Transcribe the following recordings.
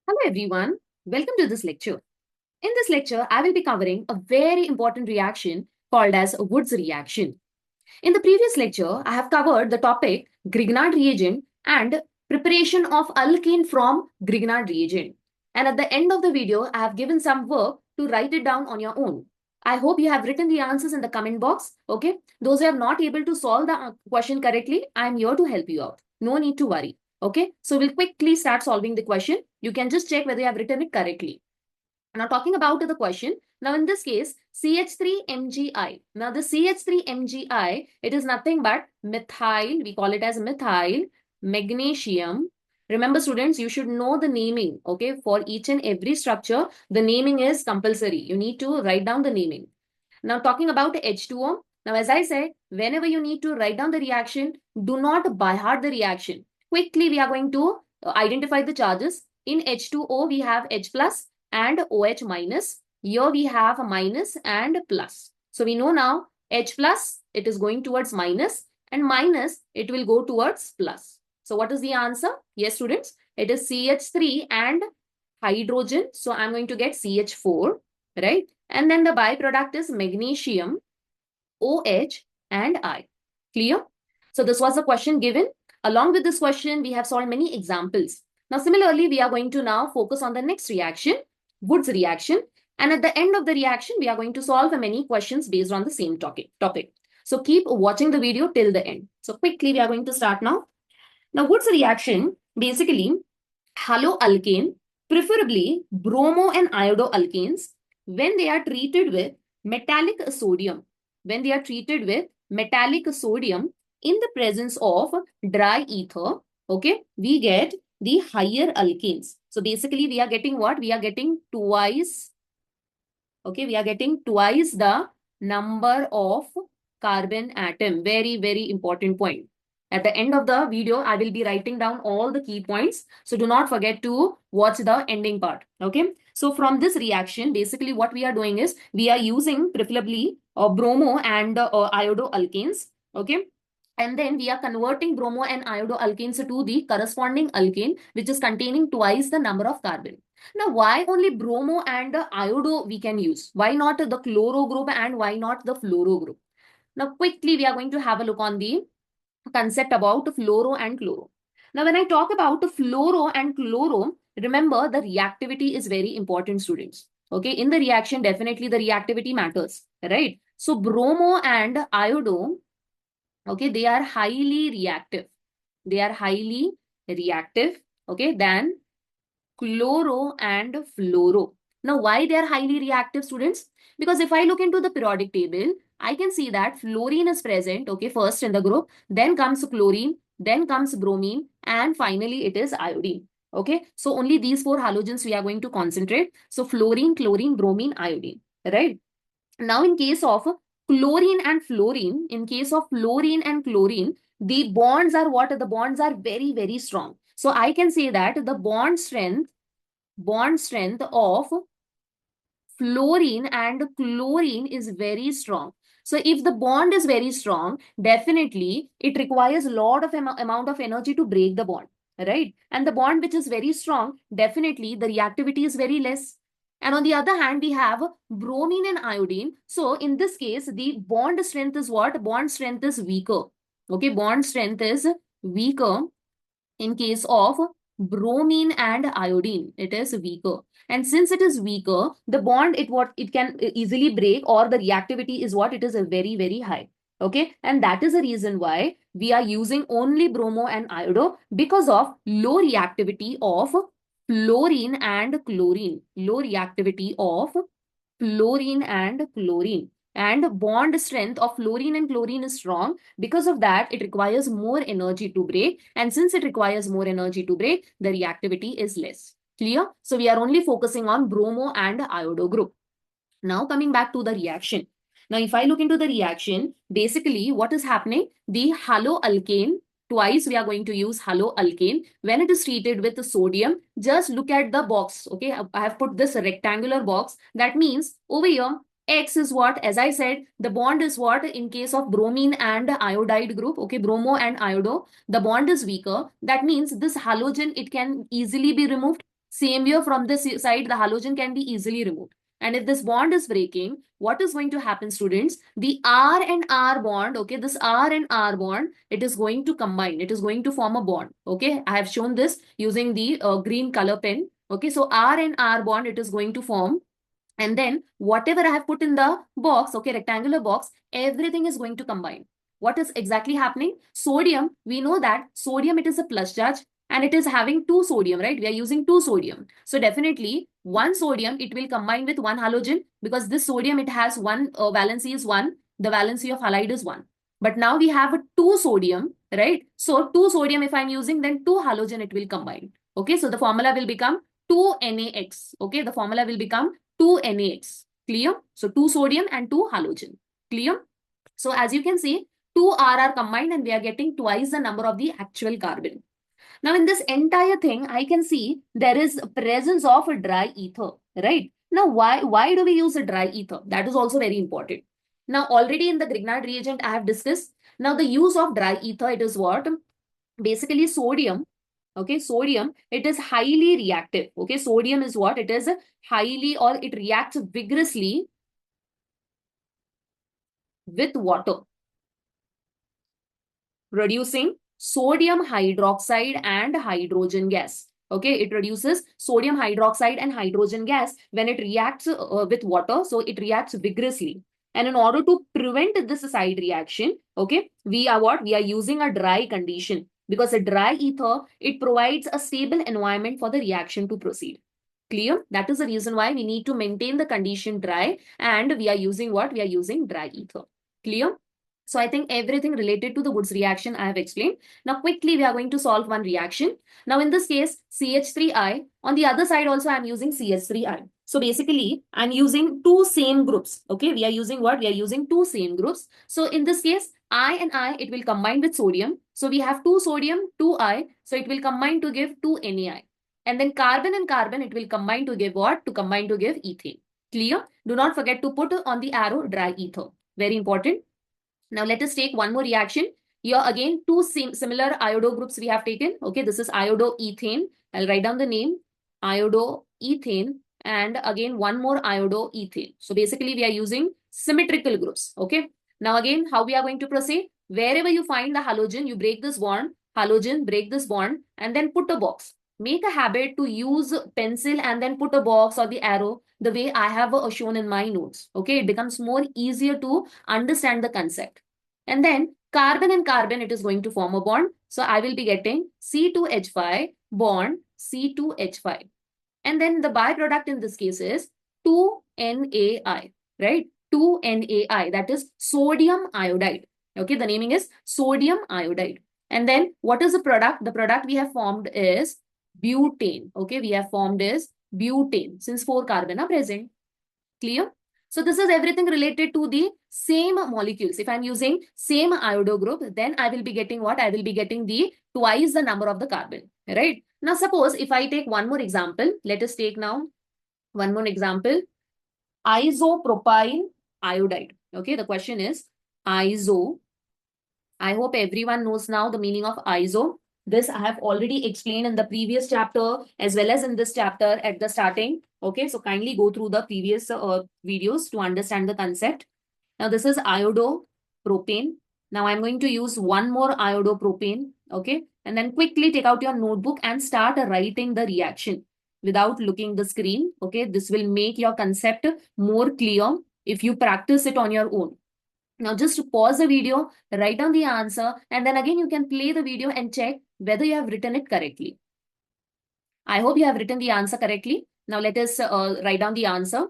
Hello everyone, welcome to this lecture. In this lecture, I will be covering a very important reaction called as Wood's reaction. In the previous lecture, I have covered the topic Grignard reagent and preparation of alkane from Grignard reagent. And at the end of the video, I have given some work to write it down on your own. I hope you have written the answers in the comment box. Okay. Those who are not able to solve the question correctly, I am here to help you out. No need to worry. Okay. So we'll quickly start solving the question. You can just check whether you have written it correctly. Now talking about the question, now in this case, CH3MgI. Now the CH3MgI, it is nothing but methyl, we call it as methyl magnesium. Remember students, you should know the naming, okay? For each and every structure, the naming is compulsory. You need to write down the naming. Now talking about H2O, now as I said, whenever you need to write down the reaction, do not by heart the reaction. Quickly we are going to identify the charges. In H2O, we have H plus and OH minus. Here we have a minus and plus. So we know now H plus, it is going towards minus, and minus, it will go towards plus. So what is the answer? Yes, students, it is CH3 and hydrogen. So I'm going to get CH4, right? And then the byproduct is magnesium, OH and I. Clear? So this was the question given. Along with this question, we have solved many examples. Now, similarly, we are going to now focus on the next reaction, Wood's reaction. And at the end of the reaction, we are going to solve many questions based on the same topic. So keep watching the video till the end. So quickly, we are going to start now. Now, Wood's reaction, basically, haloalkane, preferably bromo and iodoalkanes, when they are treated with metallic sodium, in the presence of dry ether, okay, we get the higher alkanes. So basically, we are getting what? We are getting twice, okay, we are getting twice the number of carbon atom. Very, very important point. At the end of the video, I will be writing down all the key points. So do not forget to watch the ending part. Okay. So from this reaction, basically what we are doing is we are using preferably bromo and iodoalkanes. Okay. And then we are converting bromo and iodoalkanes to the corresponding alkane, which is containing twice the number of carbon. Now, why only bromo and iodo we can use? Why not the chloro group and why not the fluoro group? Now, quickly, we are going to have a look on the concept about fluoro and chloro. Now, when I talk about fluoro and chloro, remember the reactivity is very important, students. Okay, in the reaction, definitely the reactivity matters, right? So, bromo and iodo, okay, they are highly reactive. Okay, than chloro and fluoro. Now, why they are highly reactive, students? Because if I look into the periodic table, I can see that fluorine is present, okay, first in the group, then comes chlorine, then comes bromine, and finally it is iodine. Okay, so only these four halogens we are going to concentrate. So fluorine, chlorine, bromine, iodine, right? Now, in case of chlorine and fluorine, the bonds are what? The bonds are very, very strong. So I can say that the bond strength of fluorine and chlorine is very strong. So if the bond is very strong, definitely it requires a lot of amount of energy to break the bond, right? And the bond which is very strong, definitely the reactivity is very less. And on the other hand, we have bromine and iodine. So in this case, the bond strength is what? Bond strength is weaker. Okay, bond strength is weaker in case of bromine and iodine. It is weaker. And since it is weaker, the bond, it can easily break, or the reactivity is what? It is a very, very high. Okay. And that is the reason why we are using only bromo and iodo, because of low reactivity of fluorine and chlorine. Low reactivity of fluorine and chlorine. And bond strength of fluorine and chlorine is strong. Because of that, it requires more energy to break. And since it requires more energy to break, the reactivity is less. Clear? So we are only focusing on bromo and iodo group. Now coming back to the reaction. Now, if I look into the reaction, basically what is happening? The haloalkane, twice we are going to use haloalkane. When it is treated with the sodium, just look at the box. Okay, I have put this rectangular box. That means over here, X is what? As I said, the bond is what? In case of bromine and iodide group, okay, bromo and iodo, the bond is weaker. That means this halogen, it can easily be removed. Same here from this side, the halogen can be easily removed. And if this bond is breaking, what is going to happen, students? The R and R bond, okay, this R and R bond, it is going to combine. It is going to form a bond, okay? I have shown this using the green color pen, okay? So R and R bond, it is going to form. And then whatever I have put in the box, okay, rectangular box, everything is going to combine. What is exactly happening? Sodium, we know that sodium, it is a plus charge and it is having two sodium, right? We are using two sodium. So definitely one sodium, it will combine with one halogen because this sodium, it has one valency is one, the valency of halide is one. But now we have a two sodium, right? So two sodium, if I'm using, then two halogen, it will combine. Okay, so the formula will become 2NaX. Okay, the formula will become 2NaX. Clear? So 2 sodium and 2 halogen. Clear? So as you can see, 2 R are combined and we are getting twice the number of the actual carbon. Now in this entire thing, I can see there is presence of a dry ether, right? Now why do we use a dry ether? That is also very important. Now already in the Grignard reagent, I have discussed. Now the use of dry ether, it is what? Basically sodium, okay, sodium, it is highly reactive. Okay, sodium is what? It is highly, or it reacts vigorously with water, producing sodium hydroxide and hydrogen gas. Okay, it produces sodium hydroxide and hydrogen gas when it reacts with water. So it reacts vigorously. And in order to prevent this side reaction, okay, we are what? We are using a dry condition, because a dry ether, it provides a stable environment for the reaction to proceed. Clear? That is the reason why we need to maintain the condition dry, and we are using what? We are using dry ether. Clear? So I think everything related to the Woods reaction I have explained. Now quickly we are going to solve one reaction. Now in this case, CH3I. On the other side also I am using CH3I. So basically I'm using two same groups. Okay, we are using what? We are using two same groups. So in this case, I and I, it will combine with sodium. So we have two sodium, two I. So it will combine to give two NaI. And then carbon and carbon, it will combine to give what? To combine to give ethane. Clear? Do not forget to put on the arrow dry ether. Very important. Now let us take one more reaction. Here again, two similar iodo groups we have taken. Okay, this is iodoethane. I'll write down the name, iodoethane, and again one more iodoethane. So basically we are using symmetrical groups. Okay. Now again, how we are going to proceed? Wherever you find the halogen, you break this bond, halogen, break this bond, and then put a box. Make a habit to use pencil and then put a box or the arrow the way I have shown in my notes. Okay, it becomes more easier to understand the concept. And then carbon and carbon, it is going to form a bond. So I will be getting C2H5 bond C2H5. And then the byproduct in this case is 2NaI, right? 2NaI, that is sodium iodide. Okay, the naming is sodium iodide. And then what is the product? The product we have formed is butane. Okay, we have formed is butane since 4 carbon are present. Clear? So this is everything related to the same molecules. If I'm using same iodo group, then I will be getting what? I will be getting the twice the number of the carbon, right? Now suppose if I take one more example, let us take now one more example, isopropyl iodide. Okay, the question is iso. I hope everyone knows now the meaning of iso. This I have already explained in the previous chapter as well as in this chapter at the starting. Okay, so kindly go through the previous videos to understand the concept. Now this is iodopropane. Now I'm going to use one more iodopropane. Okay, and then quickly take out your notebook and start writing the reaction without looking the screen. Okay, this will make your concept more clear if you practice it on your own. Now just pause the video, write down the answer, and then again you can play the video and check whether you have written it correctly. I hope you have written the answer correctly. Now let us write down the answer.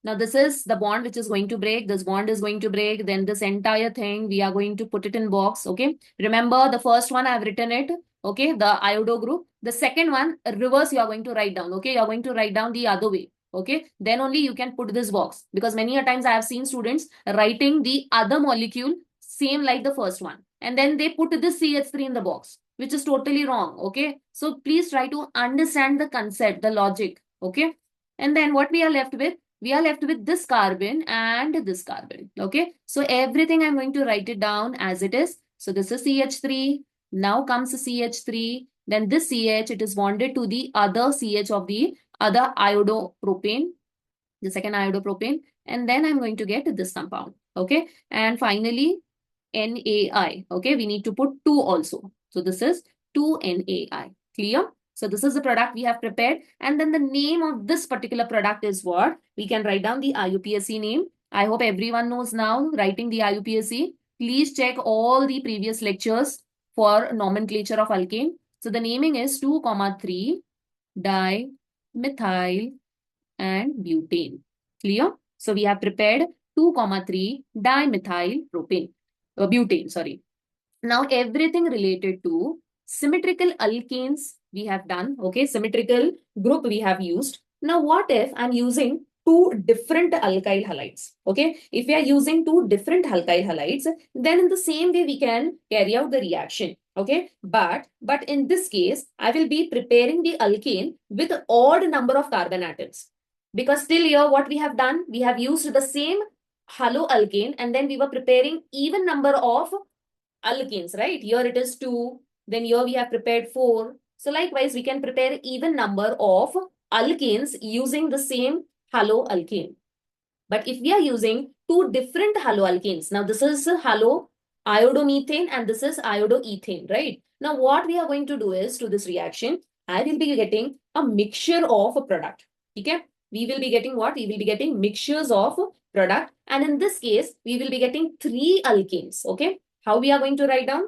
Now this is the bond which is going to break. This bond is going to break. Then this entire thing, we are going to put it in box. Okay. Remember the first one I have written it. Okay. The iodo group. The second one, reverse, you are going to write down. Okay. You are going to write down the other way. Okay. Then only you can put this box, because many a times I have seen students writing the other molecule same like the first one. And then they put this CH3 in the box, which is totally wrong. Okay. So please try to understand the concept, the logic. Okay. And then what we are left with? We are left with this carbon and this carbon. Okay. So everything I'm going to write it down as it is. So this is CH3. Now comes CH3. Then this CH, it is bonded to the other CH of the other iodopropane, the second iodopropane, and then I'm going to get this compound. Okay. And finally, NAI. Okay. We need to put 2 also. So this is 2NAI. Clear? So this is the product we have prepared. And then the name of this particular product is what? We can write down the IUPAC name. I hope everyone knows now writing the IUPAC. Please check all the previous lectures for nomenclature of alkane. So the naming is 2,3 dimethyl and butane. Clear? So we have prepared 2,3 dimethyl propane, butane, sorry. Now everything related to symmetrical alkanes we have done. Okay, symmetrical group we have used. Now what if I'm using two different alkyl halides? Okay, if we are using two different alkyl halides, then in the same way we can carry out the reaction. Okay, but in this case, I will be preparing the alkane with odd number of carbon atoms. Because still here, what we have done, we have used the same haloalkane and then we were preparing even number of alkanes, right? Here it is 2, then here we have prepared 4. So likewise, we can prepare even number of alkanes using the same haloalkane. But if we are using two different haloalkanes, now this is iodomethane and this is iodoethane, right? Now what we are going to do is, to this reaction, I will be getting a mixture of a product. Okay? We will be getting what? We will be getting mixtures of product. And in this case, we will be getting 3 alkanes. Okay? How we are going to write down?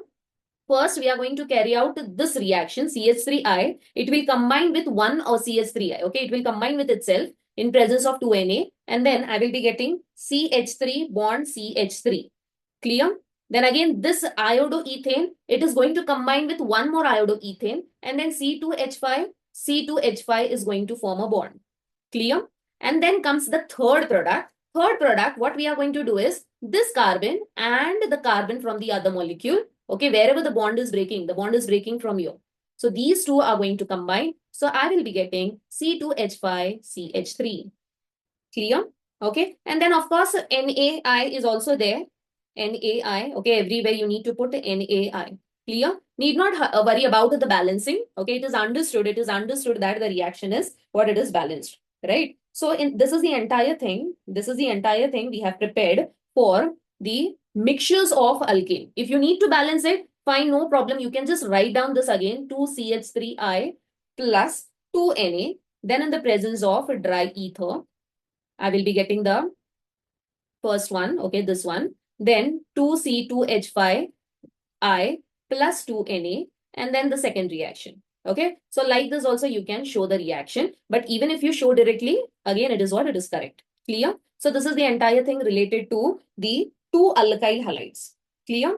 First, we are going to carry out this reaction, CH3I. It will combine with one or CH3I. Okay, it will combine with itself in presence of 2Na. And then I will be getting CH3 bond CH3. Clear? Then again, this iodoethane, it is going to combine with one more iodoethane. And then C2H5, C2H5 is going to form a bond. Clear? And then comes the third product. Third product, what we are going to do is this carbon and the carbon from the other molecule. Okay, wherever the bond is breaking from here. So these two are going to combine. So I will be getting C2H5CH3. Clear? Okay. And then of course, NAI is also there. NAI. Okay, everywhere you need to put NAI. Clear? Need not worry about the balancing. Okay, it is understood. It is understood that the reaction is what it is balanced. Right? So this is the entire thing. This is the entire thing we have prepared for the mixtures of alkane. If you need to balance it, fine, no problem. You can just write down this again, 2CH3I plus 2Na. Then in the presence of dry ether, I will be getting the first one, okay, this one. Then 2C2H5I plus 2Na, and then the second reaction. Okay, so like this also you can show the reaction, but even if you show directly, again it is what it is correct. Clear? So this is the entire thing related to the two alkyl halides. Clear?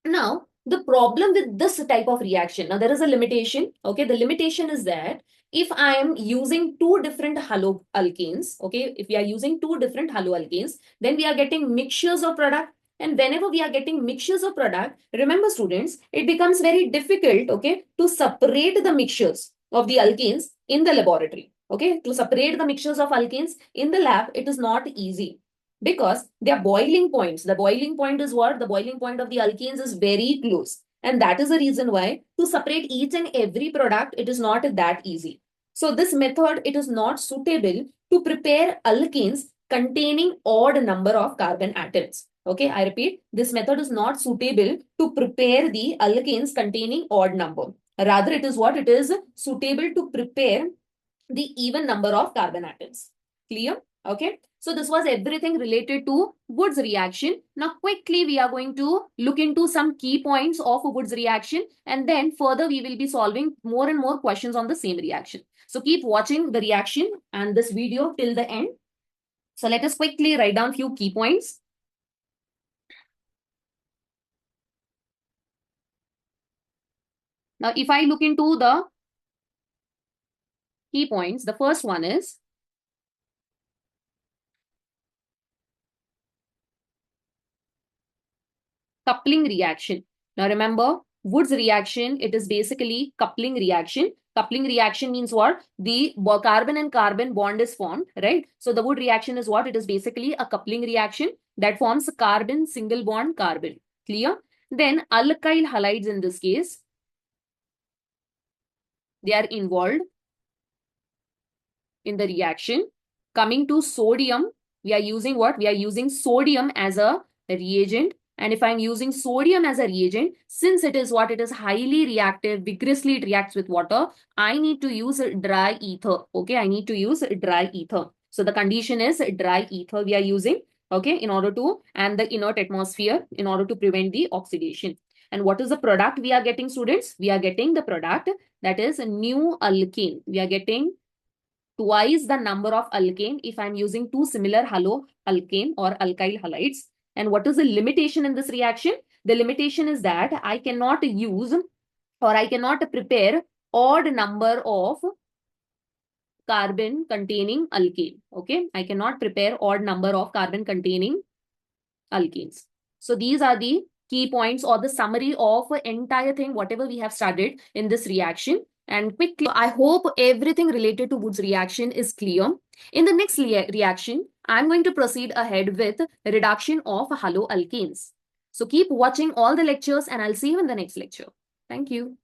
Now, the problem with this type of reaction, now there is a limitation. Okay, the limitation is that if I am using two different haloalkanes, okay, if we are using two different haloalkanes, then we are getting mixtures of product. And whenever we are getting mixtures of product, remember students, it becomes very difficult, okay, to separate the mixtures of the alkanes in the laboratory. Okay, to separate the mixtures of alkanes in the lab, it is not easy because their boiling points, the boiling point is what? The boiling point of the alkenes is very close. And that is the reason why to separate each and every product, it is not that easy. So this method, it is not suitable to prepare alkenes containing odd number of carbon atoms. Okay, I repeat, this method is not suitable to prepare the alkenes containing odd number. Rather, it is what? It is suitable to prepare the even number of carbon atoms. Clear? Okay. So this was everything related to Wood's reaction. Now quickly we are going to look into some key points of Wood's reaction, and then further we will be solving more and more questions on the same reaction. So keep watching the reaction and this video till the end. So let us quickly write down few key points. Now if I look into the key points, the first one is coupling reaction. Now remember, Wood's reaction, it is basically coupling reaction. Coupling reaction means what? The carbon and carbon bond is formed, right? So the Wood reaction is what? It is basically a coupling reaction that forms carbon single bond carbon. Clear? Then alkyl halides in this case. they are involved in the reaction. Coming to sodium, we are using what? We are using sodium as a reagent. And if I'm using sodium as a reagent, since it is what? It is highly reactive, vigorously it reacts with water, I need to use dry ether. Okay, I need to use dry ether. So the condition is dry ether we are using, okay, in order to, and the inert atmosphere in order to prevent the oxidation. And what is the product we are getting, students? We are getting the product that is new alkane. We are getting twice the number of alkane if I'm using two similar haloalkane or alkyl halides. And what is the limitation in this reaction? The limitation is that I cannot use or I cannot prepare odd number of carbon containing alkane. Okay, I cannot prepare odd number of carbon containing alkenes. So these are the key points or the summary of entire thing, whatever we have studied in this reaction. And quickly, I hope everything related to Wood's reaction is clear. In the next reaction, I'm going to proceed ahead with reduction of haloalkanes. So keep watching all the lectures and I'll see you in the next lecture. Thank you.